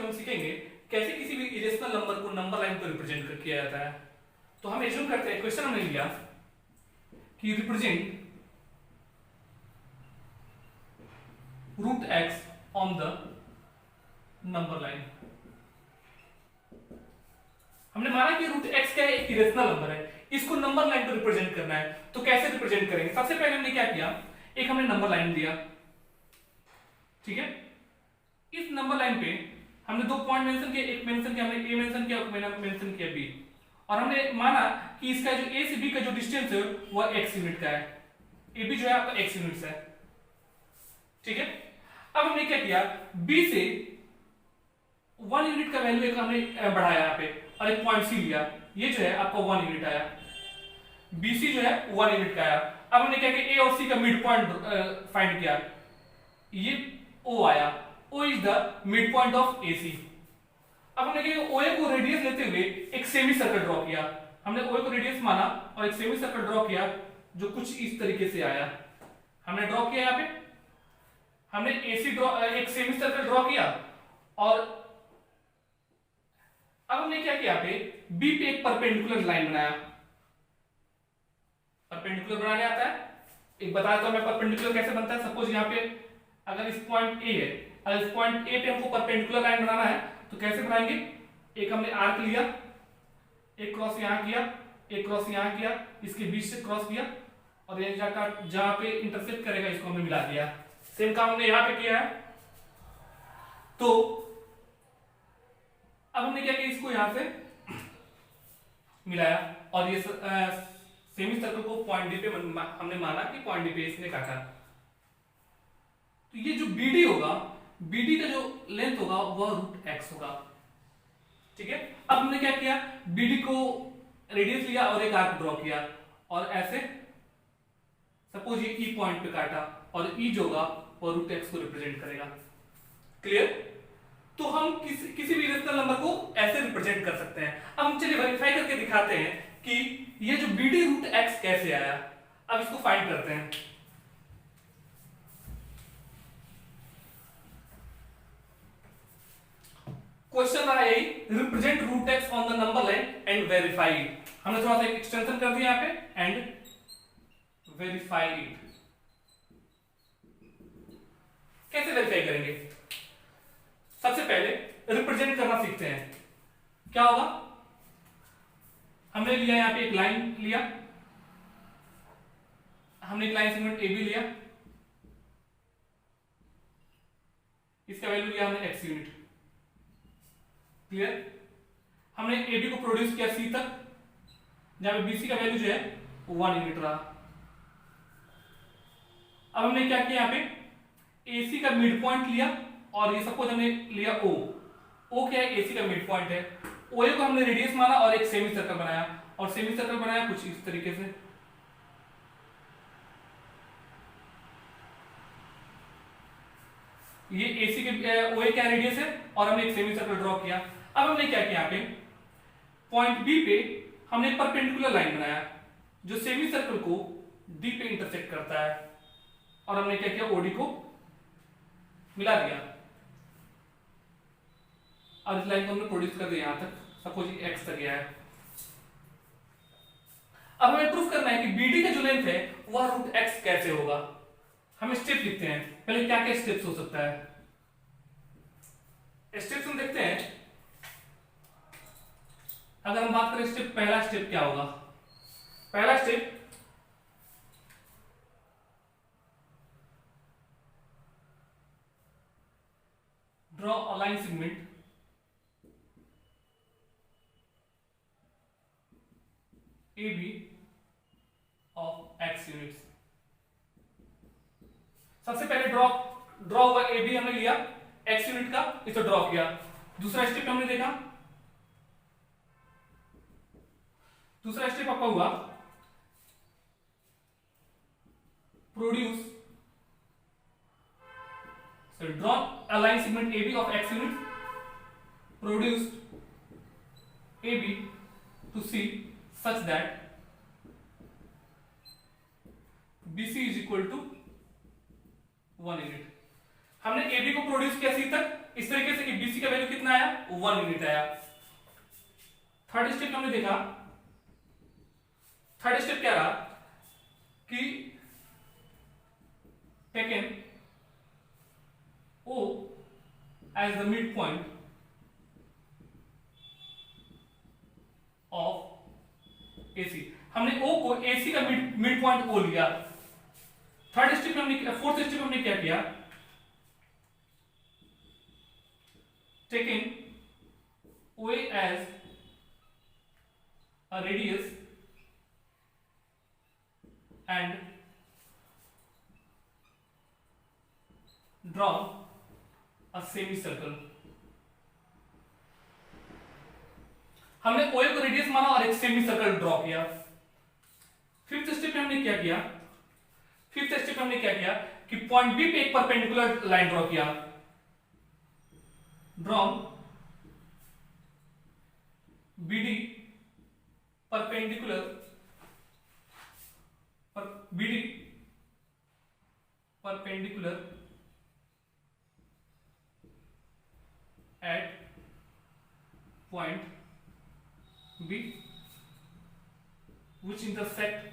में हम सीखेंगे कैसे किसी भी इरेशनल नंबर को नंबर लाइन पर रिप्रेजेंट किया जाता है। तो हम एज्यूम करते हैं, क्वेश्चन हमने लिया कि represent root x on the number line. हमने माना कि रूट एक्स क्या है, एक इरेशनल नंबर है, इसको नंबर लाइन पर रिप्रेजेंट करना है। तो कैसे रिप्रेजेंट करेंगे? सबसे पहले हमने क्या किया, एक हमने नंबर लाइन दिया, ठीक है। इस नंबर लाइन पे हमने दो पॉइंट मेंशन किए, एक मेंशन किया हमने ए मेंशन किया, एक मेंशन किया बी, और हमने माना कि इसका जो ए से बी का जो डिस्टेंस है वह x यूनिट का है, ए बी जो है आपका x यूनिट है, ठीक है। अब हमने क्या किया, b से 1 यूनिट का वैल्यू एक हमने बढ़ाया यहाँ पे, और एक पॉइंट सी लिया, ये जो है आपका 1 यूनिट आया, BC जो है 1 यूनिट का आया। अब हमने क्या किया, A और C का मिड पॉइंट फाइंड किया, ये O आया, O is the mid point of AC। अब हमने क्या, OA को रेडियस लेते हुए एक सेमी सर्कल ड्रॉ किया, हमने OA को रेडियस माना और एक सेमी सर्कल ड्रॉ किया जो कुछ इस तरीके से आया। हमने ड्रॉ किया यहाँ पे, हमने AC ड्रॉ, एक सेमी सर्कल ड्रॉ किया, और अब हमने क्या किया, पे B पे एक परपेंडिकुलर लाइन बनाया। परपेंडिकुलर बनाने आता है, एक बता देता हूं मैं परपेंडिकुलर कैसे बनता है। सपोज यहाँ पे अगर इस पॉइंट A है, अगर इस पॉइंट A पे हमको परपेंडिकुलर लाइन बनाना है तो कैसे बनाएंगे, एक हमने आर्क लिया, एक क्रॉस यहां किया, एक क्रॉस यहां किया, इसके बीच से क्रॉस किया, और ये जाकर जहां पे इंटरसेक्ट करेगा इसको हमने मिला दिया। सेम काम हमने यहां पे किया है। तो अब हमने क्या किया, इसको यहां से मिलाया, और ये सेमी सर्कल को पॉइंट डी पे हमने माना कि पॉइंट डी पे इसने काटा। तो ये जो BD होगा, BD का जो लेंथ होगा वह रूट एक्स होगा, ठीक है। अब हमने क्या किया, BD को रेडियस लिया और एक आर्क ड्रॉ किया, और ऐसे सपोज ये E पॉइंट पे काटा, और E जो होगा वो रूट एक्स को रिप्रेजेंट करेगा। क्लियर? तो हम किसी भी इरेशनल नंबर को ऐसे रिप्रेजेंट कर सकते हैं। अब हम चलिए वेरीफाई करके दिखाते हैं कि ये जो BD रूट एक्स कैसे आया। अब इसको फाइंड करते हैं। क्वेश्चन रहा यही, represent root x on the number line and verify it. हमने थोड़ा सा एक्सटेंशन कर दिया यहाँ पे, एंड वेरीफाई इट। कैसे वेरीफाई करेंगे? सबसे पहले रिप्रेजेंट करना सीखते हैं। क्या होगा, हमने लिया यहाँ पे एक लाइन लिया, हमने एक लाइन सेगमेंट AB लिया, इसका वैल्यू लिया हमने x यूनिट। क्लियर? हमने AB को प्रोड्यूस किया C तक, जहां पे BC का वैल्यू जो है 1 यूनिट रहा। अब हमने क्या किया, यहाँ पे AC का मिड पॉइंट लिया, और ये सपोज हमने लिया O क्या है, AC का मिड पॉइंट है। OA को हमने रेडियस माना और एक सेमी सर्कल बनाया, और सेमी सर्कल बनाया कुछ इस तरीके से। ये AC के OA क्या रेडियस है, और हमने एक सेमी सर्कल ड्रॉ किया। अब हमने क्या किया, यहाँ पे पॉइंट B पे हमने एक परपेंडिकुलर लाइन बनाया जो सेमी सर्कल को D पे इंटरसेक्ट करता है, और हमने क्या किया, OD को मिला दिया, और इस लाइन को हमने प्रोड्यूस कर दिया यहां तक, सपोज ये x तक गया है। अब हमें प्रूफ करना है कि BD का जो लेंथ है वह रूट x कैसे होगा। हम स्टेप लिखते हैं, पहले क्या क्या स्टेप्स हो सकता है, स्टेप्स हम देखते हैं। अगर हम बात करें स्टेप, पहला स्टेप क्या होगा, पहला step draw a line segment AB of x units. सबसे पहले ड्रॉ हुआ AB हमने लिया x यूनिट का, इसे ड्रॉ किया। दूसरा स्टेप हमने देखा, दूसरा स्टेप आपका हुआ produce, draw a line segment AB of x unit, produced AB to C such that BC is equal to 1 unit. हमने AB को प्रोड्यूस किया C तक, इस तरीके से कि BC का वैल्यू कितना आया, 1 यूनिट आया। थर्ड स्टेप हमने देखा, थर्ड स्टेप क्या रहा कि taken O as the midpoint of AC। हमने O को AC का मिड पॉइंट O लिया। थर्ड स्टेप में हमने, फोर्थ स्टेप में हमने क्या किया, taking OA as a radius and draw a semicircle। हमने OA को रेडियस माना और एक सेमी सर्कल ड्रॉ किया। फिफ्थ स्टेप में हमने क्या किया, फिफ्थ स्टेप में हमने क्या किया कि पॉइंट बी पे एक परपेंडिकुलर लाइन ड्रॉ किया। Draw BD perpendicular eight point B which intersect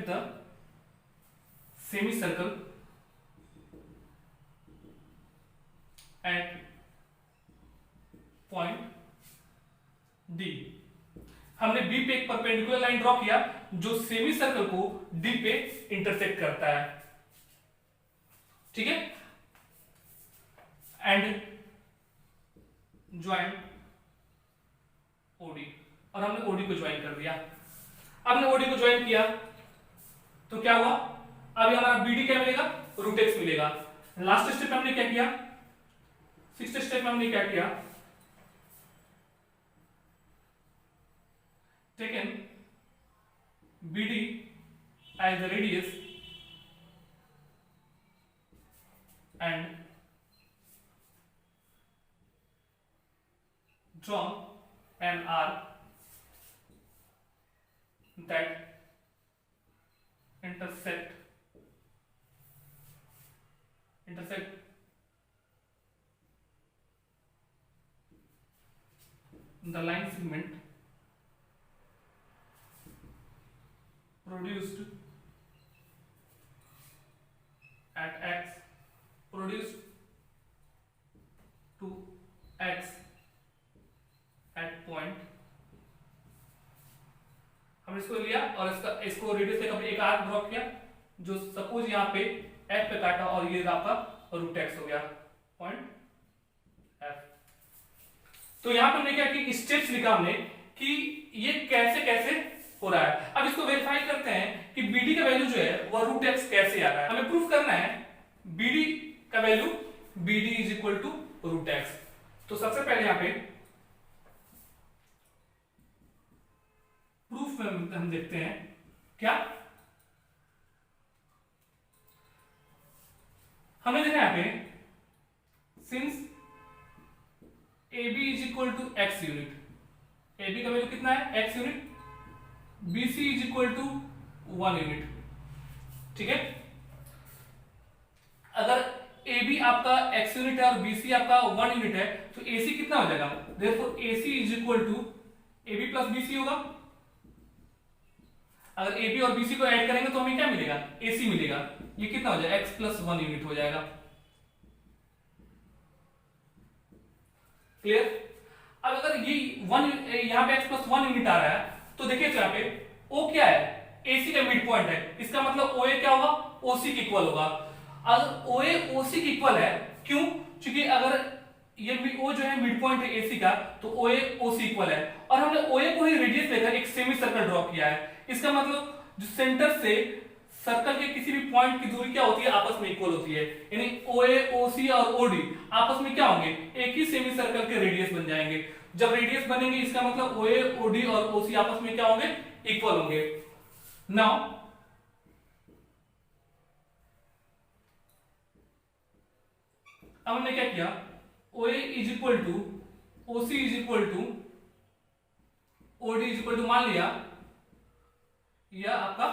the semicircle at point D। हमने B पे एक परपेंडिकुलर लाइन ड्रॉ किया जो सेमी सर्कल को D पे इंटरसेक्ट करता है, ठीक है, एंड ज्वाइन OD। और हमने OD को ज्वाइन कर दिया। हमने OD को ज्वाइन किया तो क्या हुआ, अभी हमारा BD क्या मिलेगा, रूट एक्स मिलेगा। लास्ट स्टेप में हमने क्या किया, सिक्स्थ स्टेप में हमने क्या किया, taken BD as the radius and draw an arc that intersect the line segment produced at x produced to x at point। हमने इसको लिया और इसको रेडियस से एक आर्क ड्रॉ किया जो सपोज यहाँ पे f पे काटा और ये आपका रूट एक्स हो गया पॉइंट f। तो यहाँ पे हमने क्या कि स्टेप्स लिखा हमने कि ये कैसे कैसे हो रहा है। अब इसको वेरीफाई करते हैं कि BD का वैल्यू जो है वह रूट एक्स कैसे आ रहा है। हमें प्रूफ करना है BD का value, BD is equal to root x. तो सबसे पहले यहाँ पे प्रूफ में हम देखते हैं क्या, हमने देखा यहाँ पे since AB is equal to x unit, AB का वैल्यू कितना है, x unit, BC is equal to 1 unit, ठीक है। अगर AB आपका x यूनिट है और BC आपका 1 यूनिट है तो AC कितना हो जाएगा, therefore AC is equal to AB plus BC होगा। अगर AB और BC को ऐड करेंगे तो हमें क्या मिलेगा, AC मिलेगा। ये कितना हो जाएगा, x प्लस 1 यूनिट हो जाएगा। क्लियर। अब अगर ये 1 यहाँ पे x प्लस 1 यूनिट आ रहा है तो देखिए तो यहाँ पे O क्या है, AC का मिड पॉइंट है, इसका मतलब OA क्या होगा, OC के इक्वल होगा। अगर OA OC के इक्वल है, क्यों, क्योंकि अगर ये O जो है मिड पॉइंट है AC का तो OA OC इक्वल है और हमने OA को ही रेडियस लेकर एक सेमी सर्कल ड्रॉ किया है। इसका मतलब जो सेंटर से सर्कल के किसी भी पॉइंट की दूरी क्या होती है, आपस में इक्वल होती है, यानी OA OC और OD आपस में क्या होंगे, एक ही सेमी सर्कल के रेडियस बन जाएंगे। जब रेडियस बनेंगे इसका मतलब OA OD और OC आपस में क्या होंगे, इक्वल होंगे। नाउ अब हमने क्या किया, OA is equal to OC is equal to OD is equal to मान लिया यह आपका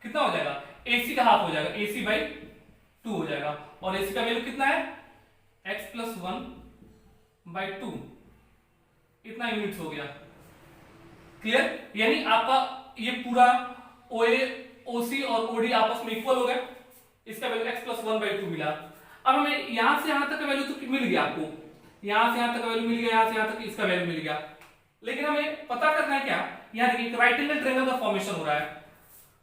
कितना हो जाएगा, AC का हाफ हो जाएगा, AC बाई 2 हो जाएगा, और AC का वैल्यू कितना है, x प्लस 1/2, इतना यूनिट्स हो गया। क्लियर, यानी आपका ये पूरा OA OC और OD आपस में इक्वल हो गए, इसका वैल्यू x प्लस 1/2 मिला। अब हमें यहां से यहां तक का वैल्यू तो मिल गया आपको, यहां से यहां तक का वैल्यू मिल गया, यहां से यहां तक इसका वैल्यू मिल गया, लेकिन हमें पता करना है क्या, यहां देखिए राइट एंगल ट्रायंगल का फॉर्मेशन हो रहा है,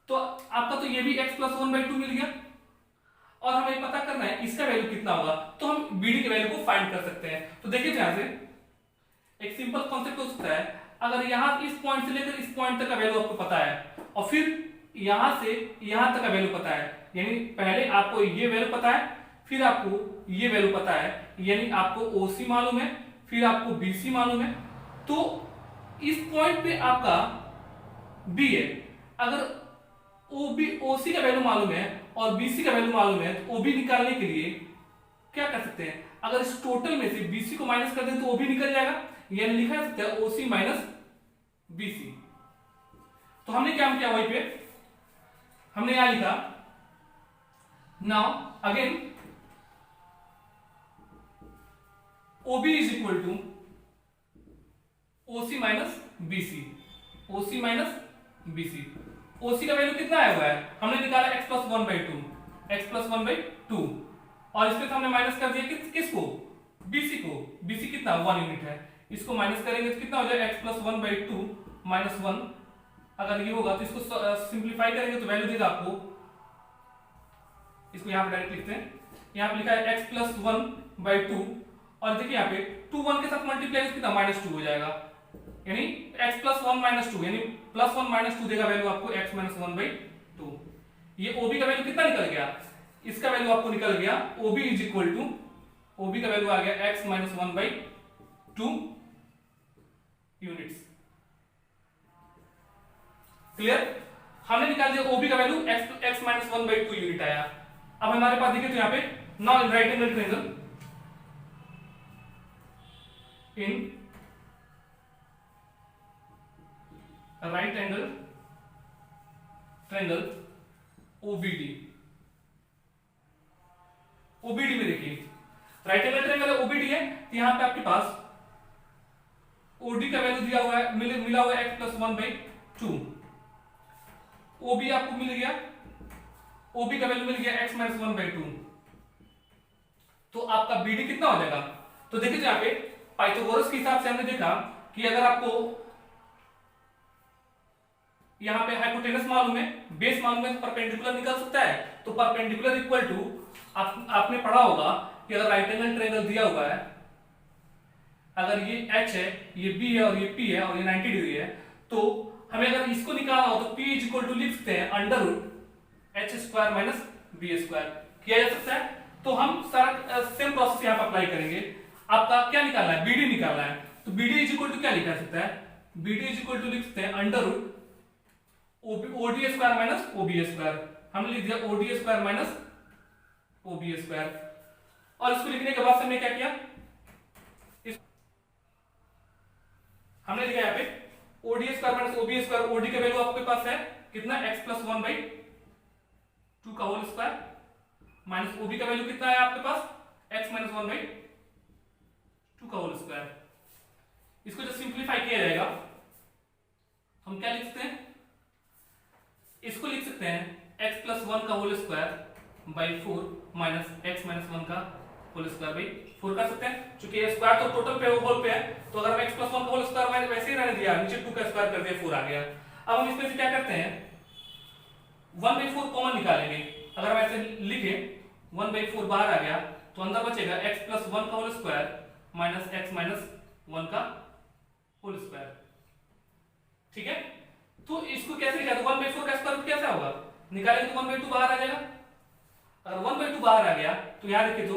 तो आपका तो ये भी x प्लस 1/2 मिल गया, और हमें पता करना है इसका वैल्यू कितना होगा, तो हम BD के वैल्यू को फाइंड कर सकते हैं। तो देखिए यहां से एक सिंपल कॉन्सेप्ट हो सकता है, अगर यहां इस पॉइंट से लेकर इस पॉइंट तक का वैल्यू आपको पता है, और फिर यहां से यहां तक का वैल्यू पता है, यानी पहले आपको ये वैल्यू पता है, फिर आपको ये वैल्यू पता है, यानी आपको OC मालूम है, फिर आपको BC मालूम है, तो इस पॉइंट पे आपका B है। अगर OC का वैल्यू मालूम है और BC का वैल्यू मालूम है, तो OB निकालने के लिए क्या कर सकते हैं, अगर इस टोटल में से BC को माइनस कर दें तो OB निकल जाएगा, यानी लिखा जा सकता है OC माइनस BC। तो हमने क्या किया, वहीं पे हमने यहां लिखा, now again OB is equal to OC minus BC, OC minus BC। OC का वैल्यू कितना आया हुआ है, हमने निकाला x प्लस 1/2, x प्लस 1/2, और इसमें हमने माइनस कर दिया किसको, BC को, BC कितना 1 यूनिट है, इसको माइनस करेंगे तो कितना हो जाएगा x प्लस 1/2 माइनस 1, अगर ये होगा तो इसको सिंप्लीफाई करेंगे तो वैल्यू देगा आपको, इसको यहां पे डायरेक्ट लिखते हैं, यहां पे लिखा है x प्लस 1/2, और देखिए यहां पे 2 1 के साथ मल्टीप्लाई कितना -2 हो जाएगा, यानी x प्लस 1 माइनस 2, यानी प्लस 1 माइनस 2 देगा वैल्यू आपको x माइनस 1/2। ये OB का वैल्यू कितना निकल गया, इसका वैल्यू आपको निकल गया OB is equal to, OB का वैल्यू आ गया x माइनस 1/2 यूनिट्स। क्लियर, हमने निकाल दिया OB का वैल्यू x माइनस 1/2 यूनिट आया। अब हमारे पास देखिए तो यहां पे now in right angle triangle, in right angle triangle OBD, OBD में देखिए राइट एंगल ट्रायंगल OBD है, तो यहां पे आपके पास OD का वैल्यू दिया हुआ है, मिला हुआ है x प्लस 1/2, OB आपको मिल गया, OB का वैल्यू मिल गया x माइनस 1/2, तो आपका BD कितना हो जाएगा, तो देखिए यहां पे पाइथागोरस के हिसाब से हमने देखा कि अगर आपको यहां पे हाइपोटेनस मालूम है, बेस मालूम है, तो परपेंडिकुलर निकल सकता है, तो परपेंडिकुलर इक्वल टू आपने पढ़ा होगा कि अगर राइट एंगल ट्रायंगल दिया हुआ है, अगर ये H है, ये B है और ये P है और ये 90 डिग्री है, तो हमें अगर इसको निकालना हो तो P इज इक्वल टू लिख सकते हैं √H² माइनस B² किया जा सकता है। तो हम सारा सेम प्रोसेस यहां पर अप्लाई करेंगे। आपका क्या निकालना है, BD निकालना है, तो BD इज इक्वल टू क्या लिखा सकता है, BD इज इक्वल टू लिख सकते हैं √OD² माइनस OB², हमने लिख दिया OD² माइनस OB², और इसको लिखने के बाद हमने क्या किया, हमने लिखा यहाँ पे OD² माइनस OB², OD का वैल्यू आपके पास है कितना, x प्लस 1/2 का होल स्क्वायर, माइनस OB का वैल्यू कितना है आपके पास, x माइनस 1/2 का होल स्क्वायर। इसको जब सिंप्लीफाई किया जाएगा हम क्या लिख सकते हैं, इसको लिख सकते हैं x प्लस 1 का whole square by 4 minus x minus 1 का होल स्क्वायर बाई 4 कर सकते हैं, क्योंकि ये स्क्वायर तो टोटल पे होल पे है, तो अगर हम x प्लस 1 का होल स्क्वायर मैंने वैसे ही रहने दिया, नीचे 2 का स्क्वायर कर दिया 4 आ गया। अब हम इसमें से क्या करते हैं, 1/4 कॉमन निकालेंगे, अगर हम ऐसे लिखे 1/4 बाहर आ गया तो अंदर बचेगा x प्लस 1 का whole square minus x minus 1 का होल स्क्वायर। ठीक है, तो इसको कैसे लिखा, 1/4 का स्क्वायर रूट कैसा होगा, निकालेंगे तो 1/2 बाहर आ जाएगा, अगर 1/2 बाहर आ गया तो यहां देखिए तो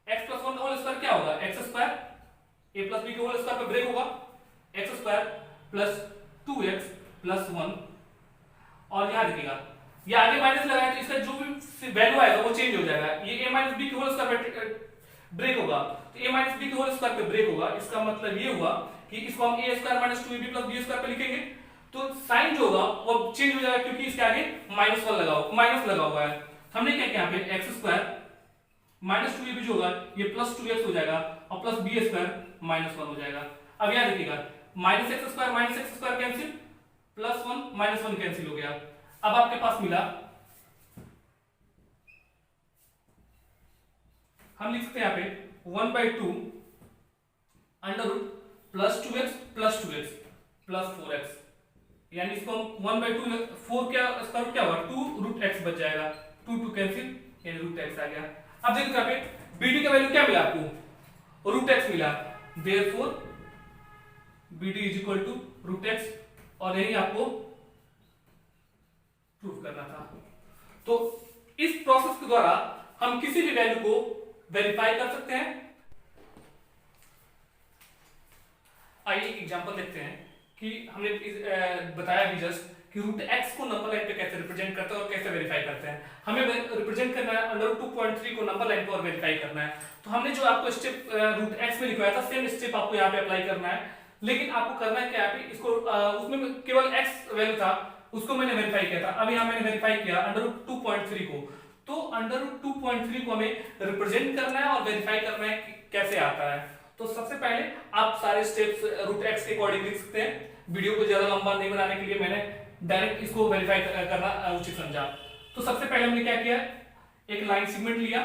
x प्लस 1 का होल स्क्वायर क्या होगा, x² a प्लस b के होल स्क्वायर पे ब्रेक होगा, x² प्लस 2x प्लस 1, और यहां देखिएगा ये आगे माइनस लगाया तो इसका जो भी वैल्यू आएगा वो चेंज हो जाएगा, ये a माइनस b के होल स्क्वायर पे ब्रेक होगा, तो a माइनस b के होल स्क्वायर पे ब्रेक होगा, इसका मतलब ये हुआ कि इसको हम a² minus 2ab plus b² पे लिखेंगे, तो साइन जो होगा वो चेंज हो जाएगा क्योंकि इसके आगे माइनस लगा हुआ है। हमने क्या किया यहाँ पे एक्स स्क्वायर माइनस 2 भी जो होगा ये प्लस 2x हो जाएगा और प्लस बी स्क्वायर माइनस 1 हो जाएगा। अब यहां देखिएगा minus x square cancel, plus 1 minus 1 cancel हो गया। अब आपके पास मिला, हम लिख सकते हैं यहां पे 1/2 under root plus 2x plus 2x plus 4x, यानी इसको हम 1/2 4 क्या स्क्वायर रूट क्या होगा 2 रूट x बच जाएगा, 2 कैंसिल यानी रूट x आ गया। अब देखो यहाँ पे BD का वैल्यू क्या मिला आपको, रूट x मिला, therefore BD is equal to root x, और यही आपको प्रूफ करना था। तो इस प्रोसेस के द्वारा हम किसी भी वैल्यू को वेरीफाई कर सकते हैं। आइए एक एग्जांपल देखते हैं कि हमने बताया भी जस्ट कि रूट x को नंबर लाइन पे कैसे रिप्रेजेंट करते हैं और कैसे वेरीफाई करते हैं। हमें रिप्रेजेंट करना है अंडर 2.3 को नंबर लाइन पे और वेरीफाई करना है। तो हमने जो आपको स्टेप रूट x में लिखवाया था सेम स्टेप आपको यहाँ पे अप्लाई करना है, लेकिन आपको करना है क्या है इसको उसमें केवल x वैल्यू था उसको मैंने वेरीफाई किया था। अब यहाँ मैंने वेरीफाई किया अंडर 2.3 को, तो अंडर 2.3 को हमें रिप्रेजेंट करना है और वेरीफाई करना है कि कैसे आता है। तो सबसे पहले आप सारे स्टेप्स रूट x के अकॉर्डिंग लिख सकते हैं। वीडियो को ज्यादा लंबा नहीं बनाने के लिए मैंने डायरेक्ट इसको वेरीफाई करना उचित समझा। तो सबसे पहले हमने क्या किया, एक लाइन सेगमेंट लिया,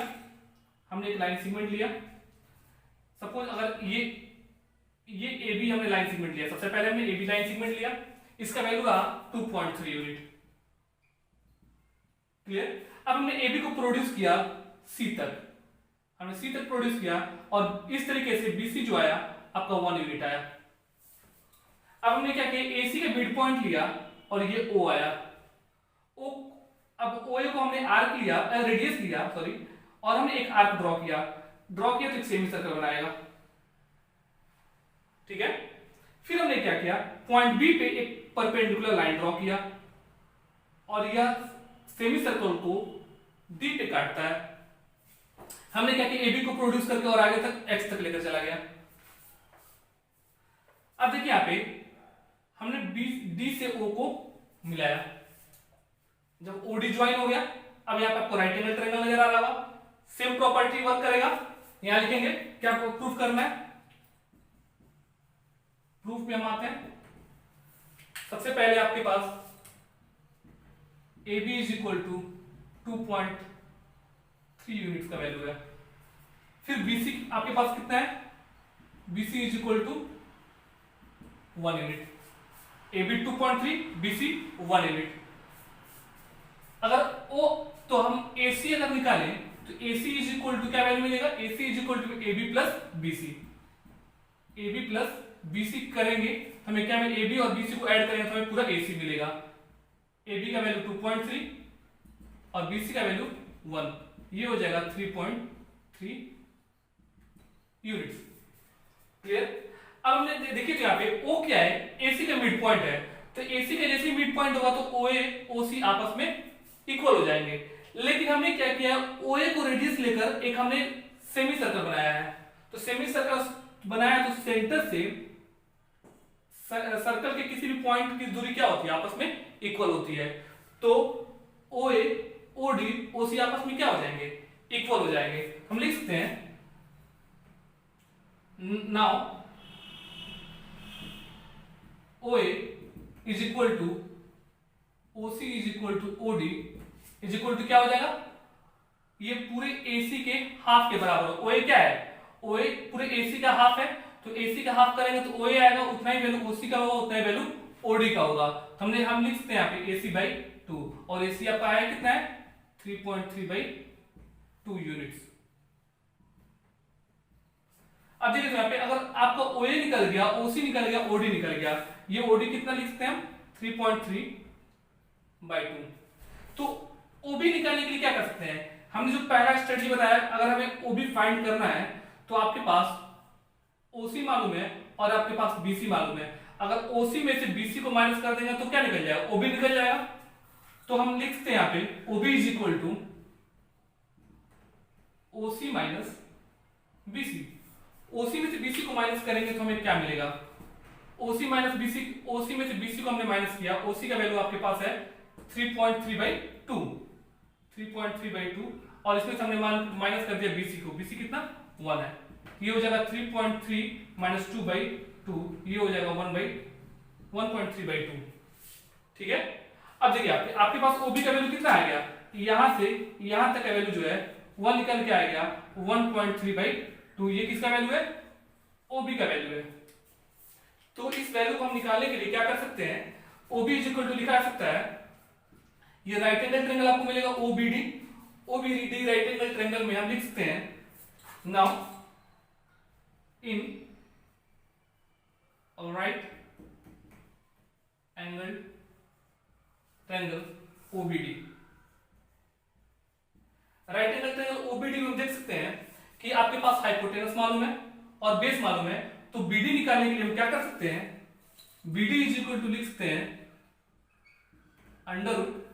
हमने एक लाइन सेगमेंट लिया। सपोज अगर ये AB हमने लाइन सेगमेंट लिया, सबसे पहले हमने AB लाइन सेगमेंट लिया, इसका वैल्यू रहा 2.3 यूनिट, क्लियर। अब हमने AB को प्रोड्यूस किया C तक, हमने C तक प्रोड्यूस किया और इस तरीके से BC जो आया आपका 1 यूनिट आया। अब हमने क्या किया, AC का मिड पॉइंट लिया और ये O आया, O, अब OA को हमने आर्क लिया, रेडियस लिया सॉरी, और हमने एक आर्क ड्रॉ किया तो एक सेमी सर्कल बनाएगा, ठीक है। फिर हमने क्या किया, पॉइंट B पे एक परपेंडिकुलर लाइन ड्रॉ किया और यह सेमी सर्कल को D पे काटता है। हमने क्या किया, AB को प्रोड्यूस करके और आगे तक X तक लेकर चला गया। अब देखिए यहाँ पे हमने D से O को मिलाया, जब OD ज्वाइन हो गया, अब यहाँ पे आपको राइट एंगल ट्रायंगल नजर आ रहा होगा, सेम प्रॉपर्टी वर्क करेगा। यहां लिखेंगे क्या आपको प्रूफ करना है, प्रूफ में हम आते हैं। सबसे पहले आपके पास AB is equal to 2.3 unit का वैल्यू है, फिर BC आपके पास कितना है, BC is equal to 1 unit, AB 2.3 BC 1 unit. अगर O तो हम AC अगर निकालें तो AC इज इक्वल टू क्या वैल्यू मिलेगा, AC is equal to AB plus BC, AB plus BC करेंगे हमें क्या मिलेगा, AB और BC को ऐड करेंगे तो हमें पूरा AC मिलेगा। AB का वैल्यू 2.3 और BC का वैल्यू 1, ये हो जाएगा 3.3 यूनिट्स, क्लियर। अब हमने देखिए तो यहाँ पे O क्या है, AC का मिड पॉइंट है, तो AC का जैसे मिड पॉइंट होगा तो OA OC आपस में इक्वल हो जाएंगे। लेकिन हमने क्या किया, OA को रेडियस लेकर एक हमने सेमी सर्कल बनाया है, तो सेमी सर्कल बनाया तो सेंटर से सर्कल के किसी भी पॉइंट की दूरी क्या होती है, आपस में इक्वल होती है। तो OA OD OC आपस में क्या हो जाएंगे, इक्वल हो जाएंगे। हम लिख सकते हैं now OA is equal to OC is equal to OD is equal to क्या हो जाएगा, ये पूरे AC के हाफ के बराबर हो। OA क्या है, OA पूरे AC का हाफ है, तो AC का हाफ करेंगे तो OA आएगा, उतना ही वैल्यू OC का होगा, उतना ही वैल्यू OD का होगा। हम लिख सकते हैं यहाँ पे AC बाई 2, और AC आपका आया कितना है 3.3/2 यूनिट्स। अब देखिए यहाँ पे अगर आपका OA निकल गया, OC निकल गया, OD निकल गया, ये OD कितना लिख सकते हैं हम 3.3/2। तो OB निकालने के लिए क्या कर सकते हैं, हमने जो पहला स्ट्रेटजी बताया, अगर हमें OB फाइंड करना है तो आपके पास OC मालूम है और आपके पास BC मालूम है। अगर OC में से BC को माइनस कर देंगे तो क्या निकल जाएगा, OB निकल जाएगा। तो हम लिख सकते हैं यहाँ पे OB is equal to OC minus BC। OC में से BC को माइनस करेंगे तो हमें क्या मिलेगा, ओसी माइनस बीसी, ओसी में से बीसी को हमने माइनस किया, ओसी का वैल्यू आपके पास है 3.3/2, 3.3/2, और इसमें से हमने माइनस कर दिया बीसी को, बीसी कितना 1 है, ये हो जाएगा 3.3 माइनस 2/2, ये हो जाएगा 1/1.3/2। ठीक है, अब देखिए आपके पास ओबी का वैल्यू कितना आ गया, यहां से यहां तक का वैल्यू जो है 1 निकल के आ गया 1.3/2, ये किसका वैल्यू है, ओबी का वैल्यू है। तो इस वैल्यू को हम निकालने के लिए क्या कर सकते हैं, OB इज इक्वल टू लिखा जा सकता है, ये राइट एंगल ट्रायंगल आपको मिलेगा OBD, OBD right angle triangle में हम लिख सकते हैं now in right angle triangle OBD, right angle triangle OBD में हम देख सकते हैं कि आपके पास हाइपोटेनस मालूम है और बेस मालूम है, तो BD निकालने के लिए हम क्या कर सकते हैं, BD इज इक्वल टू लिख सकते हैं under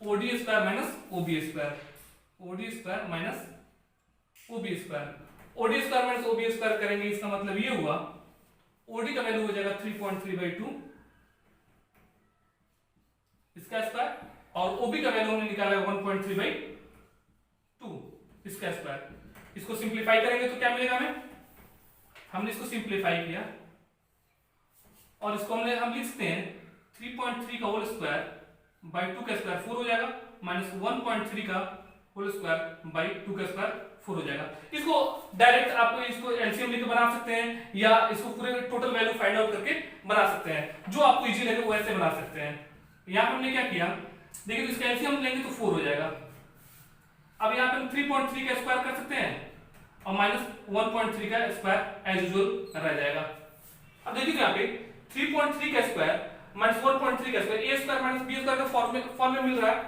OD square minus OB square, OD square minus OB square, OD square minus OB square करेंगे, इसका मतलब ये हुआ OD का वैल्यू हो जाएगा 3.3/2 इसका स्क्वायर, और OB का वैल्यू हमने निकाला है 1.3/2 इसका स्क्वायर। इसको सिंप्लीफाई करेंगे तो क्या मिलेगा हमें, हमने इसको सिंप्लीफाई किया और इसको हम लिख सकते हैं 3.3 का होल स्क्वायर बाई 2 का स्क्वायर 4 हो जाएगा, माइनस 1.3 का होल स्क्वायर बाई 2 का स्क्वायर 4 हो जाएगा। इसको डायरेक्ट आप इसको एलसीएम लेकर बना सकते हैं या इसको पूरे टोटल वैल्यू फाइंड आउट करके बना सकते हैं, जो आपको इजी लगे वो ऐसे बना सकते हैं। यहाँ हमने क्या किया, देखिए तो इसका एलसीएम लेंगे तो 4 हो जाएगा। अब यहाँ पे हम 3.3 का स्क्वायर कर सकते हैं और माइनस 1.3 का स्क्वायर एज यूजुअल रह जाएगा। अब देखिए तो यहाँ पे 3.3 का स्क्वायर माइनस 1.3 का स्क्वायर, ए स्क्वायर माइनस बी स्क्वायर का फॉर्म में मिल रहा है,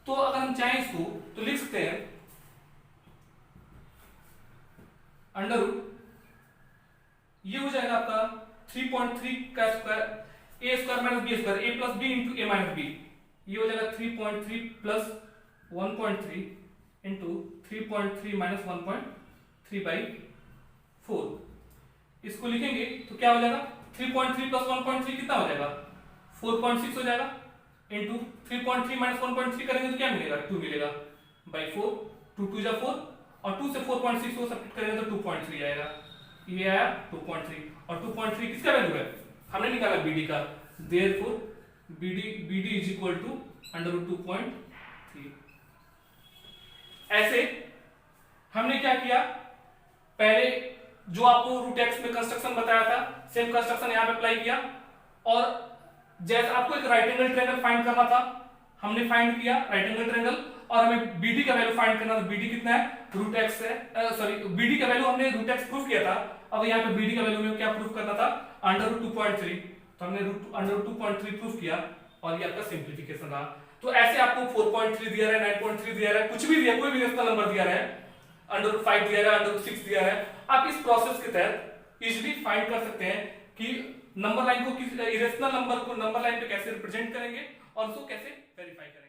तो अगर हम चाहें इसको तो लिख सकते हैं अंडर रूट, ये हो जाएगा आपका 3.3 का स्क्वायर ए स्क्वायर माइनस बी स्क्वायर, ए प्लस बी इंटू ए माइनस बी, ये हो जाएगा 3.3 प्लस 1.3 इंटू 3.3 माइनस 1.3/4। इसको लिखेंगे तो क्या हो जाएगा, 3.3 प्लस 1.3 कितना हो जाएगा 4.6 हो जाएगा, इंटू 3.3 माइनस 1.3 करेंगे तो क्या मिलेगा 2 मिलेगा बाई 4, 2 2 जा 4 और 2 से 4.6 को सब्ट्रैक्ट करेंगे तो 2.3 आएगा, ये आया 2.3 और 2.3 किसका वैल्यू है, हमने निकाला BD का, therefore BD is equal to under root 2.3। ऐसे हमने क्या किया, पहले जो आपको रूट एक्स में कंस्ट्रक्शन बताया था सेम कंस्ट्रक्शन यहां पे अप्लाई किया, और जैसे आपको एक राइट एंगल ट्रायंगल फाइंड करना था, हमने फाइंड किया राइट एंगल ट्रायंगल, और हमें BD का वैल्यू फाइंड करना था, BD कितना है रूट एक्स है, सॉरी BD का वैल्यू हमने रूट एक्स प्रूफ किया था, अब यहाँ पे BD का वैल्यू में क्या प्रूफ करना था अंडर रूट 2.3, तो हमने अंडर रूट 2.3 प्रूफ किया और ये आपका सिंप्लीफिकेशन रहा। तो ऐसे आपको 4.3 दिया है, 9.3 दिया है, कुछ भी दिया, कोई भी रेशनल नंबर दिया है, अंडर रूट 5 दिया है, अंडर रूट 6 दिया है, आप इस प्रोसेस के तहत इजीली फाइंड कर सकते हैं कि नंबर लाइन को किस इरेशनल नंबर को नंबर लाइन पे कैसे रिप्रेजेंट करेंगे और उसको कैसे वेरीफाई करेंगे।